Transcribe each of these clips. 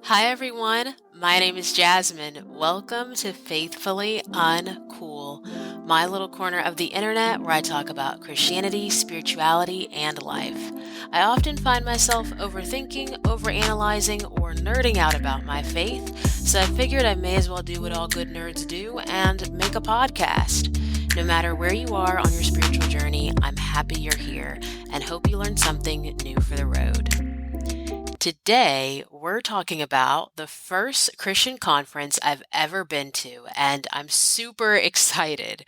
Hi everyone, my name is Jasmine. Welcome to Faithfully Uncool, my little corner of the internet where I talk about Christianity, spirituality, and life. I often find myself overthinking, overanalyzing, or nerding out about my faith, so I figured I may as well do what all good nerds do and make a podcast. No matter where you are on your spiritual journey, I'm happy you're here and hope you learned something new for the road. Today, we're talking about the first Christian conference I've ever been to, and I'm super excited.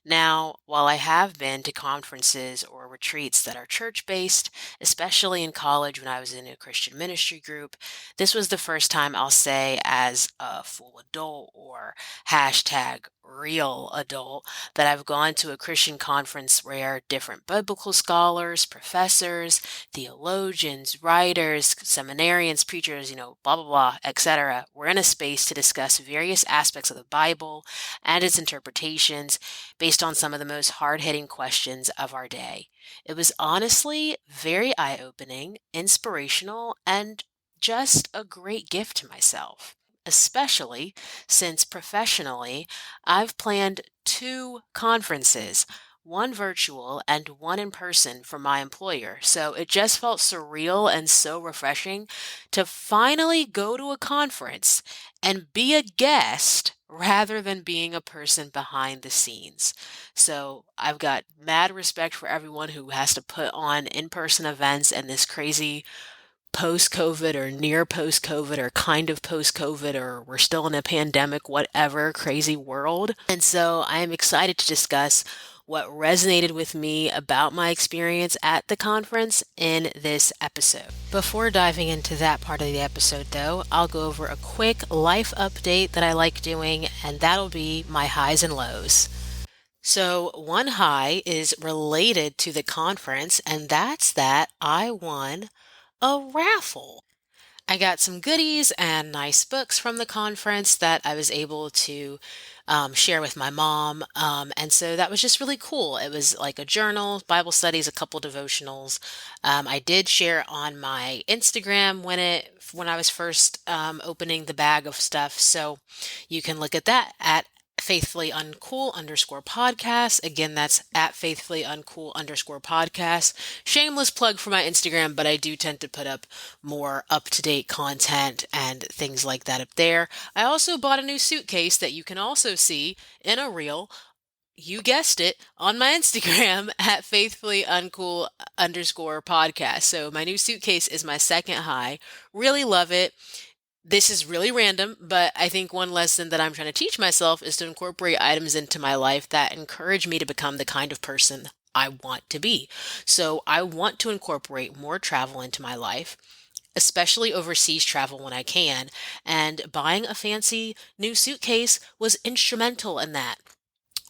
Now, while I have been to conferences or retreats that are church-based, especially in college when I was in a Christian ministry group, this was the first time I'll say as a full adult or hashtag real adult that I've gone to a Christian conference where different biblical scholars, professors, theologians, writers, seminarians, preachers, blah, blah, blah, etc. were in a space to discuss various aspects of the Bible and its interpretations based on some of the most hard-hitting questions of our day. It was honestly very eye-opening, inspirational, and just a great gift to myself, especially since professionally I've planned two conferences, one virtual and one in person for my employer. So it just felt surreal and so refreshing to finally go to a conference and be a guest rather than being a person behind the scenes. So I've got mad respect for everyone who has to put on in-person events in this crazy post-COVID or near post-COVID or kind of post-COVID or we're still in a pandemic, whatever crazy world. And so I am excited to discuss what resonated with me about my experience at the conference in this episode. Before diving into that part of the episode, though, I'll go over a quick life update that I like doing, and that'll be my highs and lows. So, one high is related to the conference, and that's that I won a raffle. I got some goodies and nice books from the conference that I was able to share with my mom. And so that was just really cool. It was like a journal, Bible studies, a couple devotionals. I did share on my Instagram when I was first opening the bag of stuff. So you can look at that at faithfully uncool underscore podcast. Again, that's at faithfully uncool underscore podcast. Shameless plug for my Instagram, but I do tend to put up more up-to-date content and things like that up there. I also bought a new suitcase that you can also see in a reel. You guessed it, on my Instagram at faithfully uncool underscore podcast. So my new suitcase is my second high. Really love it. This is really random, but I think one lesson that I'm trying to teach myself is to incorporate items into my life that encourage me to become the kind of person I want to be. So I want to incorporate more travel into my life, especially overseas travel when I can, and buying a fancy new suitcase was instrumental in that.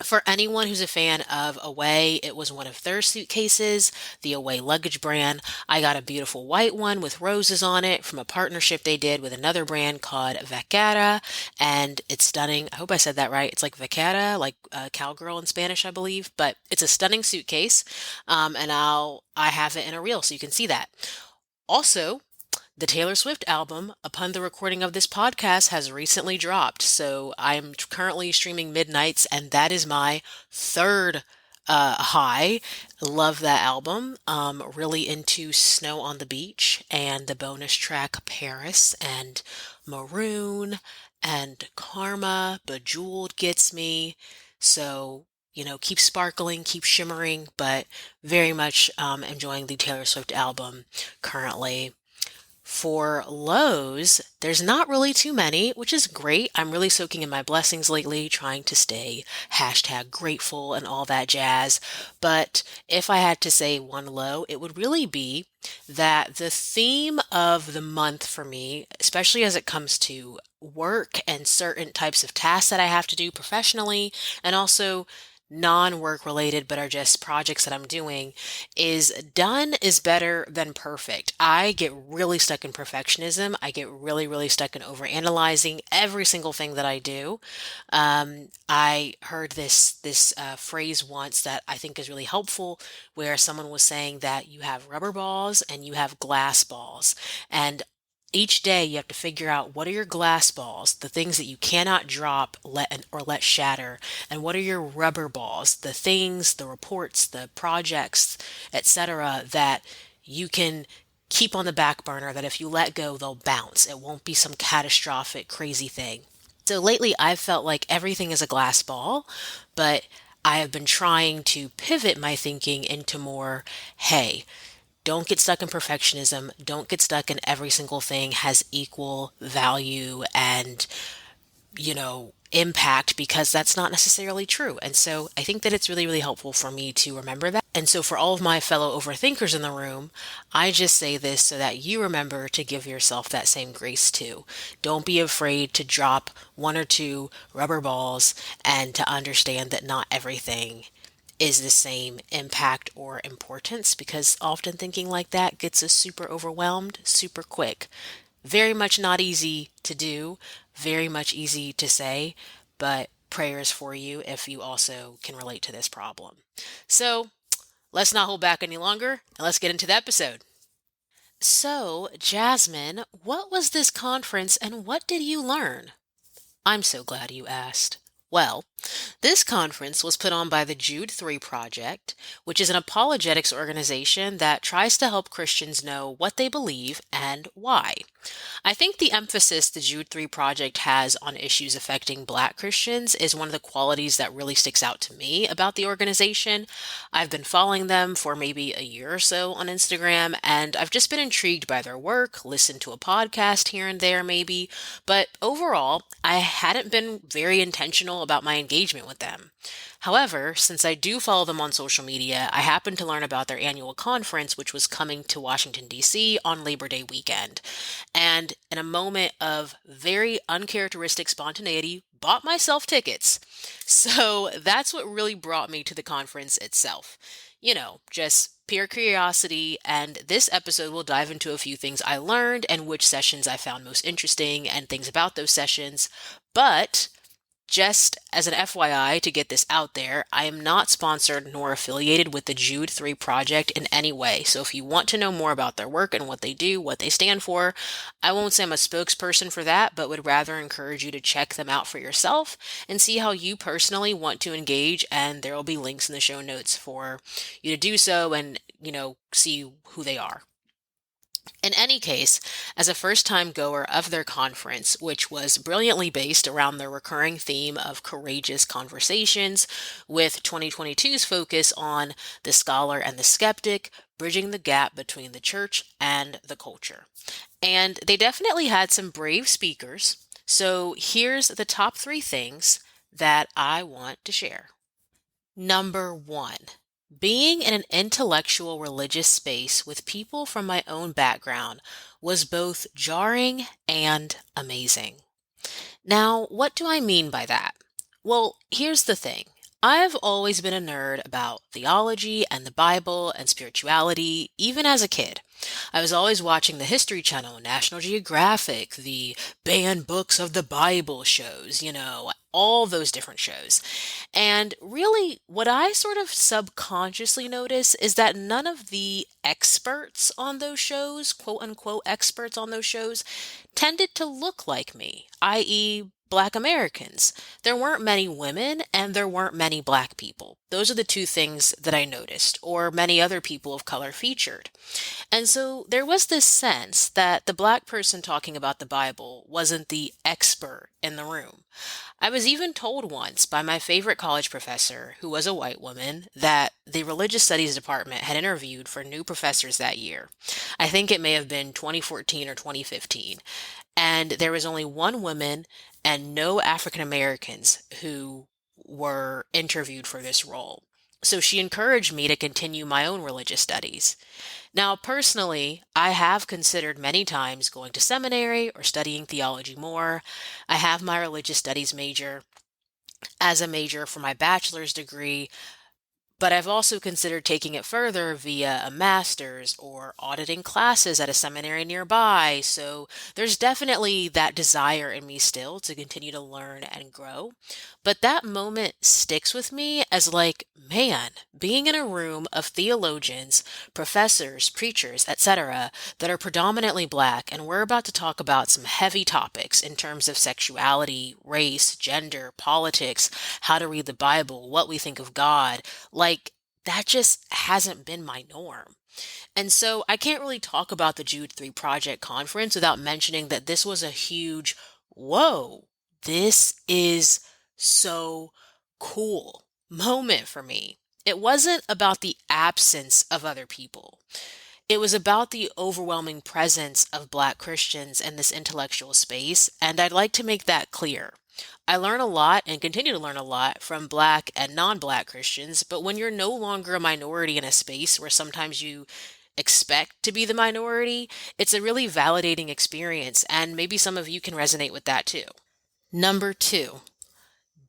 For anyone who's a fan of Away, it was one of their suitcases, the Away luggage brand. I got a beautiful white one with roses on it from a partnership they did with another brand called Vaquera, and it's stunning. I hope I said that right. It's like Vaquera, like cowgirl in Spanish, I believe, but it's a stunning suitcase, and I have it in a reel so you can see that. Also, the Taylor Swift album, upon the recording of this podcast, has recently dropped. So I'm currently streaming Midnights, and that is my third high. Love that album. Really into Snow on the Beach and the bonus track Paris and Maroon and Karma. Bejeweled gets me. So, keep sparkling, keep shimmering, but very much enjoying the Taylor Swift album currently. For lows, there's not really too many, which is great. I'm really soaking in my blessings lately, trying to stay hashtag grateful and all that jazz. But if I had to say one low, it would really be that the theme of the month for me, especially as it comes to work and certain types of tasks that I have to do professionally, and also non-work related but are just projects that I'm doing, is done is better than perfect. I get really stuck in perfectionism. I get really, really stuck in overanalyzing every single thing that I do. I heard this phrase once that I think is really helpful, where someone was saying that you have rubber balls and you have glass balls, and Each day you have to figure out what are your glass balls, the things that you cannot drop or let shatter, and what are your rubber balls, the things, the reports, the projects, etc. that you can keep on the back burner that if you let go, they'll bounce. It won't be some catastrophic, crazy thing. So lately, I've felt like everything is a glass ball, but I have been trying to pivot my thinking into more, hey, don't get stuck in perfectionism. Don't get stuck in every single thing has equal value and, impact because that's not necessarily true. And so I think that it's really, really helpful for me to remember that. And so for all of my fellow overthinkers in the room, I just say this so that you remember to give yourself that same grace too. Don't be afraid to drop one or two rubber balls and to understand that not everything is the same impact or importance because often thinking like that gets us super overwhelmed super quick. Very much not easy to do, very much easy to say, but prayers for you if you also can relate to this problem. So let's not hold back any longer and let's get into the episode. So, Jasmine, what was this conference and what did you learn? I'm so glad you asked. Well, this conference was put on by the Jude 3 Project, which is an apologetics organization that tries to help Christians know what they believe and why. I think the emphasis the Jude 3 Project has on issues affecting Black Christians is one of the qualities that really sticks out to me about the organization. I've been following them for maybe a year or so on Instagram, and I've just been intrigued by their work, listened to a podcast here and there maybe, but overall, I hadn't been very intentional about my engagement with them. However, since I do follow them on social media, I happened to learn about their annual conference, which was coming to Washington, D.C. on Labor Day weekend. And in a moment of very uncharacteristic spontaneity, bought myself tickets. So that's what really brought me to the conference itself. Just pure curiosity, and this episode will dive into a few things I learned and which sessions I found most interesting and things about those sessions. But just as an FYI to get this out there, I am not sponsored nor affiliated with the Jude 3 Project in any way. So if you want to know more about their work and what they do, what they stand for, I won't say I'm a spokesperson for that, but would rather encourage you to check them out for yourself and see how you personally want to engage. And there will be links in the show notes for you to do so and, see who they are. In any case, as a first time goer of their conference, which was brilliantly based around their recurring theme of courageous conversations, with 2022's focus on the scholar and the skeptic, bridging the gap between the church and the culture. And they definitely had some brave speakers. So here's the top 3 things that I want to share. Number 1. Being in an intellectual religious space with people from my own background was both jarring and amazing. Now, what do I mean by that? Well, here's the thing. I've always been a nerd about theology and the Bible and spirituality, even as a kid. I was always watching the History Channel, National Geographic, the banned books of the Bible shows, all those different shows. And really, what I sort of subconsciously notice is that none of the experts on those shows, quote unquote experts on those shows, tended to look like me, i.e., Black Americans. There weren't many women and there weren't many Black people. Those are the 2 things that I noticed, or many other people of color featured. And so there was this sense that the Black person talking about the Bible wasn't the expert in the room. I was even told once by my favorite college professor, who was a white woman, that the religious studies department had interviewed for new professors that year. I think it may have been 2014 or 2015. And there was only one woman and no African Americans who were interviewed for this role. So she encouraged me to continue my own religious studies. Now, personally, I have considered many times going to seminary or studying theology more. I have my religious studies major as a major for my bachelor's degree, But I've also considered taking it further via a master's or auditing classes at a seminary nearby. So there's definitely that desire in me still to continue to learn and grow. But that moment sticks with me as like, man, being in a room of theologians, professors, preachers, etc., that are predominantly black, and we're about to talk about some heavy topics in terms of sexuality, race, gender, politics, how to read the Bible, what we think of God, like, that just hasn't been my norm. And so I can't really talk about the Jude 3 Project Conference without mentioning that this was a huge, whoa, this is so cool moment for me. It wasn't about the absence of other people. It was about the overwhelming presence of Black Christians in this intellectual space, and I'd like to make that clear. I learn a lot and continue to learn a lot from Black and non-Black Christians, but when you're no longer a minority in a space where sometimes you expect to be the minority, it's a really validating experience, and maybe some of you can resonate with that too. Number two,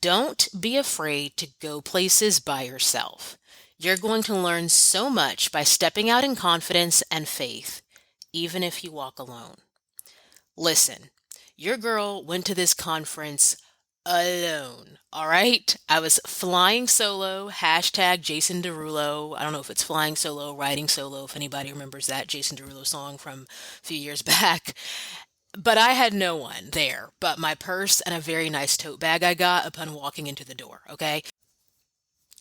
don't be afraid to go places by yourself. You're going to learn so much by stepping out in confidence and faith, even if you walk alone. Listen, your girl went to this conference alone, all right? I was flying solo, hashtag Jason Derulo. I don't know if it's flying solo, riding solo, if anybody remembers that Jason Derulo song from a few years back. But I had no one there but my purse and a very nice tote bag I got upon walking into the door, okay?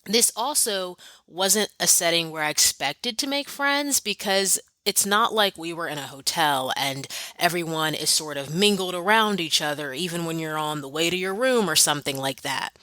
This also wasn't a setting where I expected to make friends because it's not like we were in a hotel and everyone is sort of mingled around each other, even when you're on the way to your room or something like that.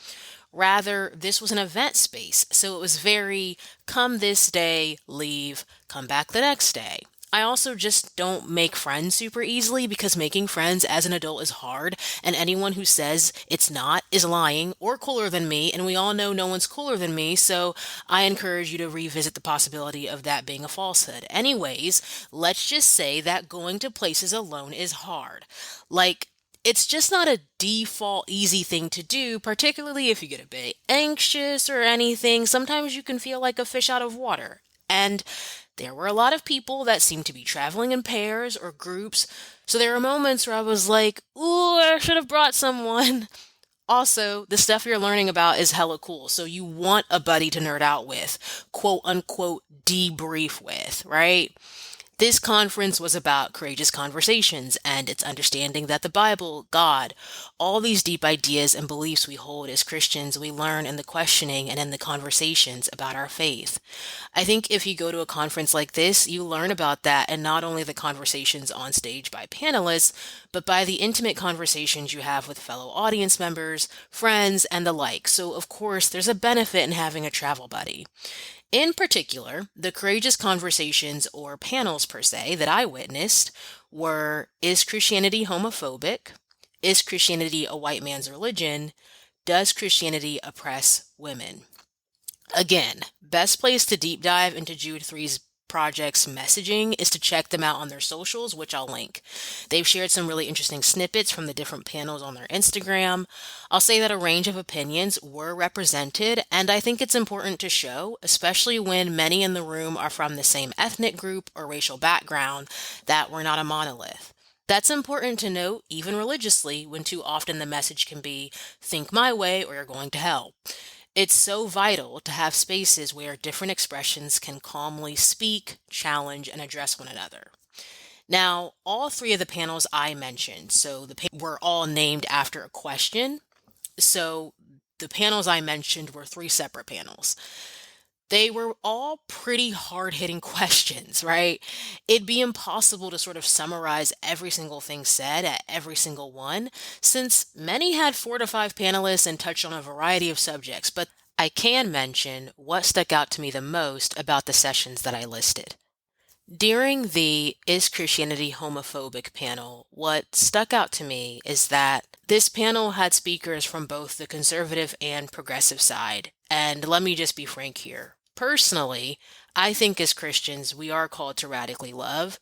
Rather, this was an event space, so it was very come this day, leave, come back the next day. I also just don't make friends super easily because making friends as an adult is hard, and anyone who says it's not is lying or cooler than me, and we all know no one's cooler than me, so I encourage you to revisit the possibility of that being a falsehood. Anyways, let's just say that going to places alone is hard. Like, it's just not a default easy thing to do, particularly if you get a bit anxious or anything. Sometimes you can feel like a fish out of water. And there were a lot of people that seemed to be traveling in pairs or groups. So there were moments where I was like, ooh, I should have brought someone. Also, the stuff you're learning about is hella cool. So you want a buddy to nerd out with, quote unquote, debrief with, right? This conference was about courageous conversations and its understanding that the Bible, God, all these deep ideas and beliefs we hold as Christians, we learn in the questioning and in the conversations about our faith. I think if you go to a conference like this, you learn about that and not only the conversations on stage by panelists, but by the intimate conversations you have with fellow audience members, friends, and the like. So, of course, there's a benefit in having a travel buddy. In particular, the courageous conversations or panels per se that I witnessed were: is Christianity homophobic? Is Christianity a white man's religion? Does Christianity oppress women? Again, best place to deep dive into Jude 3's project's messaging is to check them out on their socials, which I'll link. They've shared some really interesting snippets from the different panels on their Instagram. I'll say that a range of opinions were represented, and I think it's important to show, especially when many in the room are from the same ethnic group or racial background, that we're not a monolith. That's important to note, even religiously, when too often the message can be, think my way or you're going to hell. It's so vital to have spaces where different expressions can calmly speak, challenge, and address one another. Now, all three of the panels I mentioned, were all named after a question. So the panels I mentioned were three separate panels. They were all pretty hard-hitting questions, right? It'd be impossible to sort of summarize every single thing said at every single one, since many had 4 to 5 panelists and touched on a variety of subjects, but I can mention what stuck out to me the most about the sessions that I listed. During the Is Christianity Homophobic panel, what stuck out to me is that this panel had speakers from both the conservative and progressive side. And let me just be frank here. Personally, I think as Christians, we are called to radically love.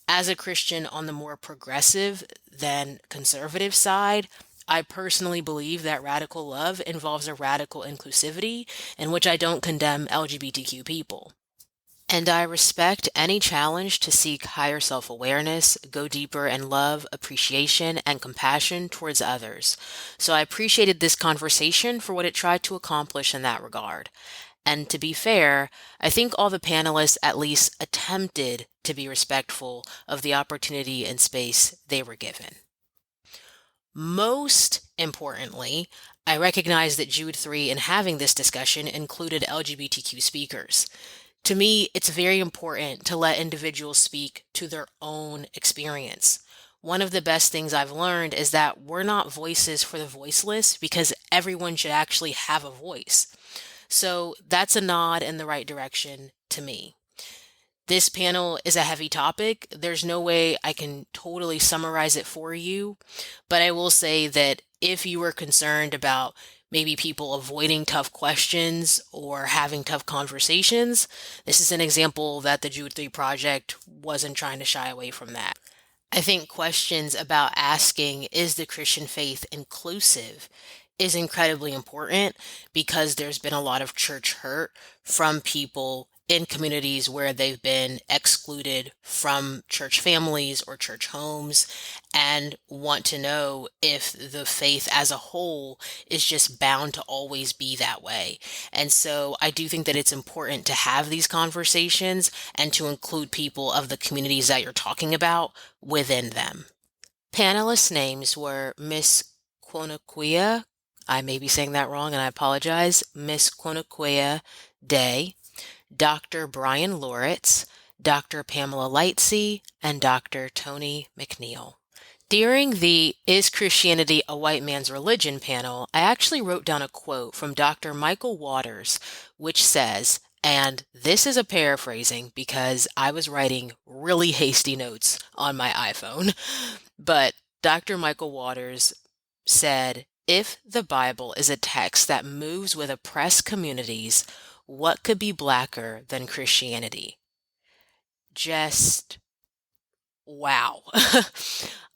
As a Christian on the more progressive than conservative side, I personally believe that radical love involves a radical inclusivity in which I don't condemn LGBTQ people. And I respect any challenge to seek higher self awareness, go deeper in love, appreciation, and compassion towards others. So I appreciated this conversation for what it tried to accomplish in that regard. And to be fair, I think all the panelists at least attempted to be respectful of the opportunity and space they were given. Most importantly, I recognize that Jude 3 in having this discussion included LGBTQ speakers. To me, it's very important to let individuals speak to their own experience. One of the best things I've learned is that we're not voices for the voiceless because everyone should actually have a voice. So that's a nod in the right direction to me. This panel is a heavy topic. There's no way I can totally summarize it for you, but I will say that if you were concerned about maybe people avoiding tough questions or having tough conversations, this is an example that the Jude 3 Project wasn't trying to shy away from that. I think questions about asking, is the Christian faith inclusive, is incredibly important because there's been a lot of church hurt from people in communities where they've been excluded from church families or church homes and want to know if the faith as a whole is just bound to always be that way. And so I do think that it's important to have these conversations and to include people of the communities that you're talking about within them. Panelists' names were Miss Quonaquia, I may be saying that wrong and I apologize, Miss Quonaquia Day, Dr. Brian Loritz, Dr. Pamela Lightsey, and Dr. Tony McNeil. During the Is Christianity a White Man's Religion panel, I actually wrote down a quote from Dr. Michael Waters, which says, and this is a paraphrasing because I was writing really hasty notes on my iPhone, but Dr. Michael Waters said, if the Bible is a text that moves with oppressed communities, what could be blacker than Christianity? Just wow.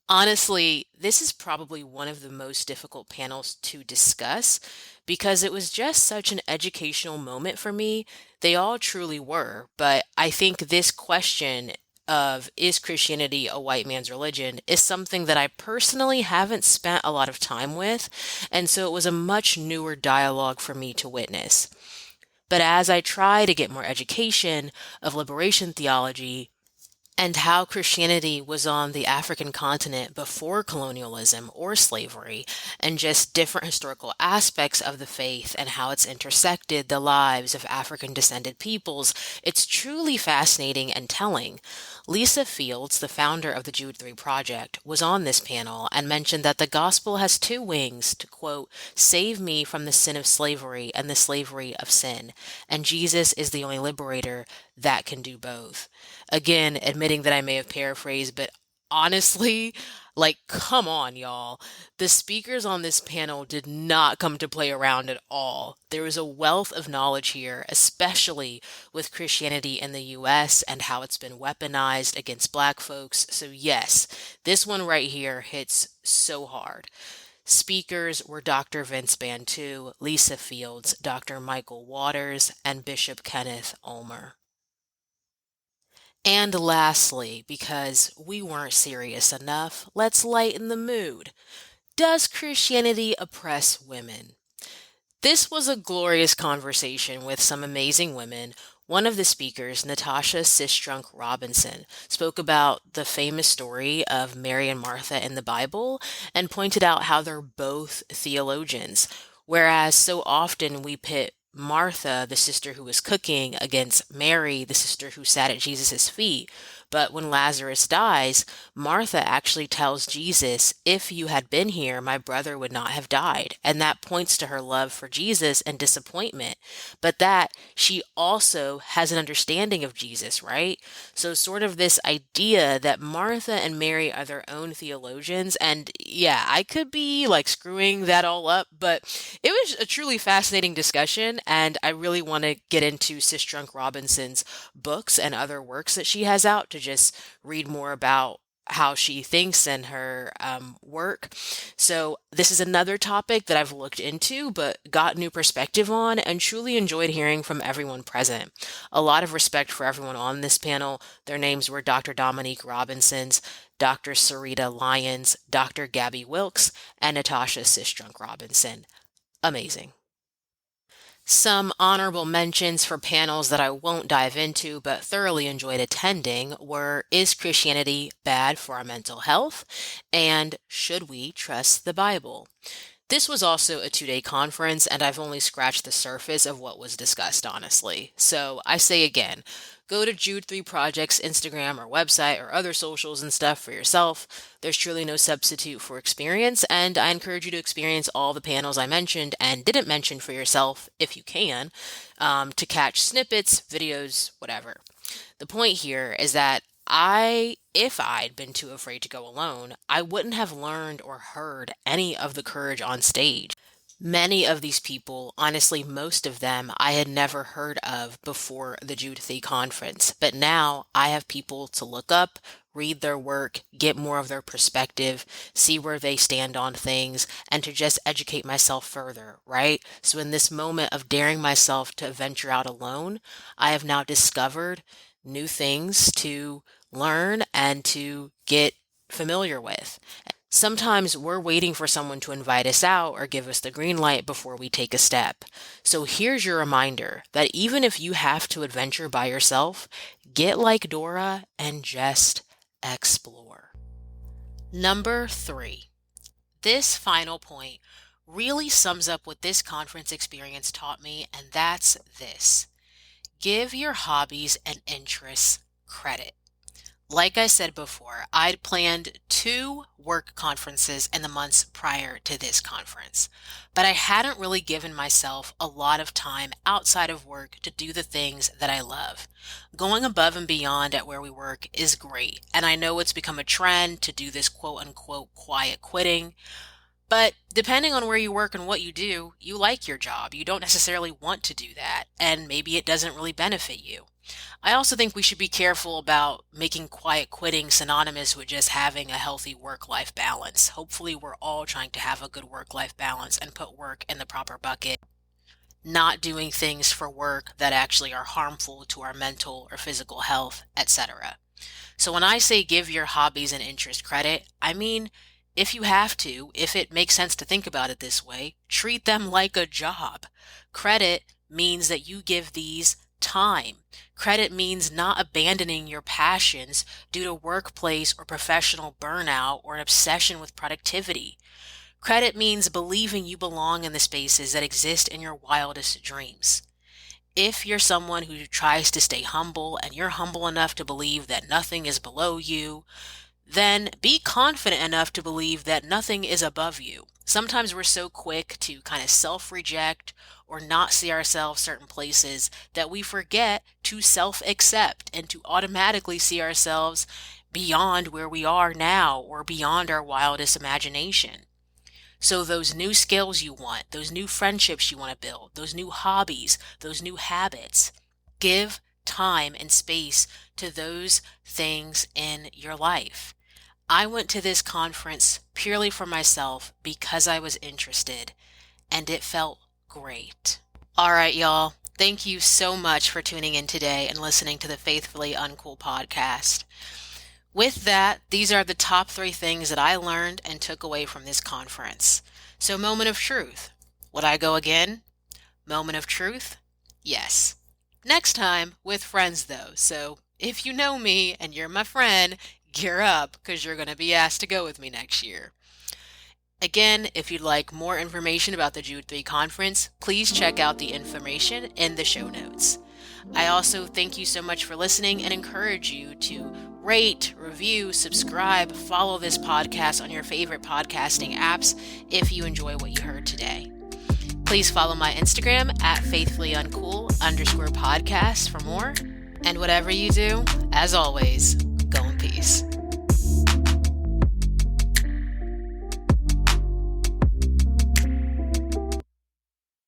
Honestly, this is probably one of the most difficult panels to discuss because it was just such an educational moment for me. They all truly were, but I think this question of is Christianity a white man's religion is something that I personally haven't spent a lot of time with, and so it was a much newer dialogue for me to witness. But as I try to get more education of liberation theology and how Christianity was on the African continent before colonialism or slavery, and just different historical aspects of the faith and how it's intersected the lives of African descended peoples, it's truly fascinating and telling. Lisa Fields, the founder of the Jude 3 Project, was on this panel and mentioned that the gospel has two wings to, quote, save me from the sin of slavery and the slavery of sin, and Jesus is the only liberator that can do both. Again, admitting that I may have paraphrased, but honestly, like, come on, y'all. The speakers on this panel did not come to play around at all. There is a wealth of knowledge here, especially with Christianity in the US and how it's been weaponized against Black folks. So, yes, this one right here hits so hard. Speakers were Dr. Vince Bantu, Lisa Fields, Dr. Michael Waters, and Bishop Kenneth Ulmer. And lastly, because we weren't serious enough, let's lighten the mood. Does Christianity oppress women? This was a glorious conversation with some amazing women. One of the speakers, Natasha Sistrunk Robinson, spoke about the famous story of Mary and Martha in the Bible and pointed out how they're both theologians, whereas so often we pit Martha, the sister who was cooking, against Mary, the sister who sat at Jesus' feet. But when Lazarus dies, Martha actually tells Jesus, if you had been here, my brother would not have died. And that points to her love for Jesus and disappointment. But that she also has an understanding of Jesus, right? So sort of this idea that Martha and Mary are their own theologians. And yeah, I could be like screwing that all up, but it was a truly fascinating discussion. And I really want to get into Sistrunk Robinson's books and other works that she has out to just read more about how she thinks and her work. So this is another topic that I've looked into but got new perspective on and truly enjoyed hearing from everyone present. A lot of respect for everyone on this panel. Their names were Dr. Dominique Robinsons, Dr. Sarita Lyons, Dr. Gabby Wilkes, and Natasha Sistrunk Robinson. Amazing. Some honorable mentions for panels that I won't dive into but thoroughly enjoyed attending were Is Christianity Bad for Our Mental Health? And Should We Trust the Bible? This was also a 2-day conference, and I've only scratched the surface of what was discussed, honestly. So I say again, go to Jude 3 Project's Instagram or website or other socials and stuff for yourself. There's truly no substitute for experience, and I encourage you to experience all the panels I mentioned and didn't mention for yourself, if you can, to catch snippets, videos, whatever. The point here is that if I'd been too afraid to go alone, I wouldn't have learned or heard any of the courage on stage. Many of these people, honestly, most of them, I had never heard of before the Jude conference. But now I have people to look up, read their work, get more of their perspective, see where they stand on things, and to just educate myself further, right? So in this moment of daring myself to venture out alone, I have now discovered new things to learn and to get familiar with. Sometimes we're waiting for someone to invite us out or give us the green light before we take a step. So here's your reminder that even if you have to adventure by yourself, get like Dora and just explore. Number 3. This final point really sums up what this conference experience taught me, and that's this. Give your hobbies and interests credit. Like I said before, I'd planned 2 work conferences in the months prior to this conference, but I hadn't really given myself a lot of time outside of work to do the things that I love. Going above and beyond at where we work is great, and I know it's become a trend to do this quote-unquote quiet quitting, but depending on where you work and what you do, you like your job. You don't necessarily want to do that, and maybe it doesn't really benefit you. I also think we should be careful about making quiet quitting synonymous with just having a healthy work-life balance. Hopefully, we're all trying to have a good work-life balance and put work in the proper bucket, not doing things for work that actually are harmful to our mental or physical health, etc. So when I say give your hobbies and interest credit, I mean, if you have to, if it makes sense to think about it this way, treat them like a job. Credit means that you give these time. Credit means not abandoning your passions due to workplace or professional burnout or an obsession with productivity. Credit means believing you belong in the spaces that exist in your wildest dreams. If you're someone who tries to stay humble and you're humble enough to believe that nothing is below you, then be confident enough to believe that nothing is above you. Sometimes we're so quick to kind of self-reject or not see ourselves certain places that we forget to self-accept and to automatically see ourselves beyond where we are now or beyond our wildest imagination. So those new skills you want, those new friendships you want to build, those new hobbies, those new habits, give time and space to those things in your life. I went to this conference purely for myself because I was interested, and it felt great. All right, y'all. Thank you so much for tuning in today and listening to the Faithfully Uncool podcast. With that, these are the top 3 things that I learned and took away from this conference. So, moment of truth. Would I go again? Moment of truth? Yes. Next time with friends, though. So, if you know me and you're my friend, gear up because you're going to be asked to go with me next year. Again, if you'd like more information about the Jude 3 conference, please check out the information in the show notes. I also thank you so much for listening and encourage you to rate, review, subscribe, follow this podcast on your favorite podcasting apps if you enjoy what you heard today. Please follow my Instagram at faithfullyuncool_podcast for more. And whatever you do, as always, go in peace.